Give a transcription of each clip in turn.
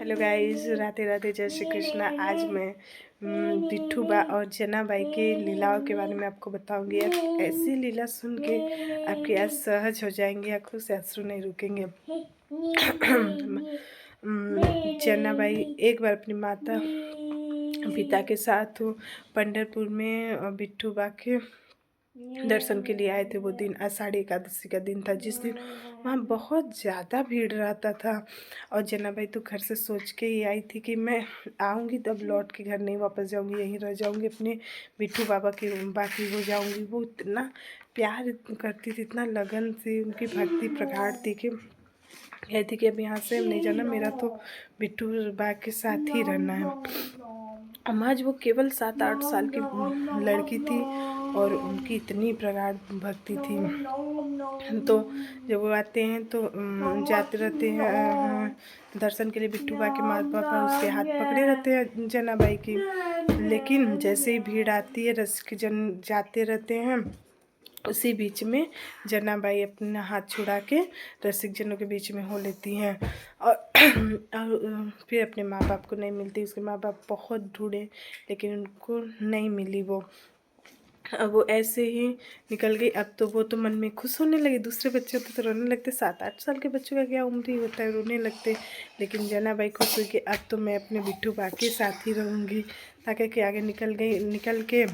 Hello guys, Radhe Radhe, जय श्री कृष्ण। आज मैं बिट्ठू बा और जना बाई की लीलाओं के बारे में आपको बताऊंगी। आप ऐसी लीला सुन के आपके आज सहज हो जाएंगे, आंखों से अश्रु नहीं रुकेंगे। जना बाई एक बार अपनी माता पिता के साथ पंढरपुर में बिट्ठू बा के दर्शन के लिए आए थे। वो दिन आषाढ़ी एकादशी का दिन था, जिस दिन वहाँ बहुत ज़्यादा भीड़ रहता था। और जनाबाई तो घर से सोच के ही आई थी कि मैं आऊँगी तब लौट के घर नहीं वापस जाऊँगी, यहीं रह जाऊँगी, अपने बिट्ठू बाबा की बाकी हो जाऊँगी। वो इतना प्यार करती थी, इतना लगन से उनकी भक्ति प्रगाढ़ थी कि कहती कि अब यहाँ से नहीं जाना, मेरा तो बिट्ठू बा के साथ ही रहना है। आज वो केवल 7-8 साल की लड़की थी और उनकी इतनी प्रगाढ़ भक्ति थी। तो जब वो आते हैं तो जाते रहते हैं दर्शन के लिए। बिट्ठू बा के माँ बाप उसके हाथ पकड़े रहते हैं जनाबाई की, लेकिन जैसे ही भीड़ आती है रसिक जन जाते रहते हैं, उसी बीच में जनाबाई अपना हाथ छुड़ा के रसिक जनों के बीच में हो लेती हैं और फिर अपने माँ बाप को नहीं मिलती। उसके माँ बाप बहुत ढूंढे लेकिन उनको नहीं मिली वो। अब वो ऐसे ही निकल गई। अब तो वो तो मन में खुश होने लगे, दूसरे बच्चे होते तो रोने लगते। 7-8 साल के बच्चों का क्या उम्र ही होता है, रोने लगते। लेकिन जनाबाई खुश हुई कि अब तो मैं अपने बिट्ठू बा के साथ ही रहूँगी। ताकि के आगे निकल के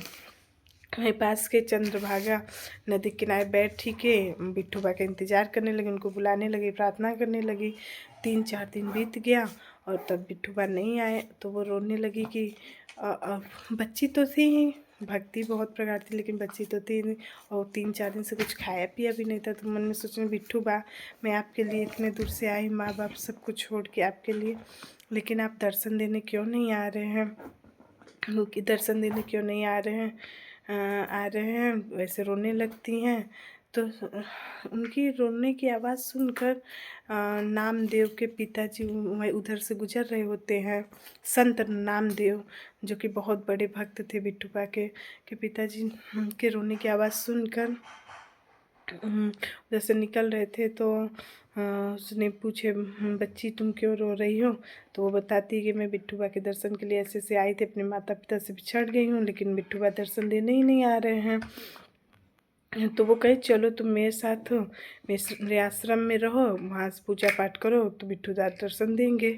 वहीं पास के चंद्रभागा नदी किनारे बैठी के बिट्ठू बा का इंतज़ार करने लगी, उनको बुलाने लगी, प्रार्थना करने लगी। 3-4 दिन बीत गया और तब बिट्ठू बा नहीं आए तो वो रोने लगी कि बच्ची तो थी ही, भक्ति बहुत प्रगाढ़ थी लेकिन बच्ची तो थी नहीं, और 3-4 दिन से कुछ खाया पिया भी नहीं था। तो मन में सोचने, बिट्ठू बा मैं आपके लिए इतने दूर से आई, माँ बाप सब कुछ छोड़ के आपके लिए, लेकिन आप दर्शन देने क्यों नहीं आ रहे हैं, उनकी दर्शन देने क्यों नहीं आ रहे हैं। वैसे रोने लगती हैं। तो उनकी रोने की आवाज़ सुनकर नामदेव के पिताजी उधर से गुजर रहे होते हैं। संत नामदेव जो कि बहुत बड़े भक्त थे बिट्ठू बा के पिताजी के रोने की आवाज़ सुनकर उधर से निकल रहे थे। तो उसने पूछे, बच्ची तुम क्यों रो रही हो? तो वो बताती है कि मैं बिट्ठू बा के दर्शन के लिए ऐसे आई थी, अपने माता पिता से बिछड़ गई हूँ, लेकिन बिट्ठू बा दर्शन देने ही नहीं आ रहे हैं। तो वो कहे चलो तुम मेरे साथ मेरे आश्रम में रहो, वहाँ से पूजा पाठ करो तो बिट्ठू दा दर्शन देंगे।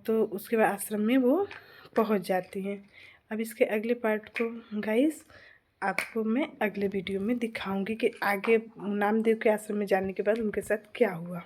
तो उसके बाद आश्रम में वो पहुँच जाती हैं। अब इसके अगले पार्ट को गाइस आपको मैं अगले वीडियो में दिखाऊंगी कि आगे नामदेव के आश्रम में जाने के बाद उनके साथ क्या हुआ।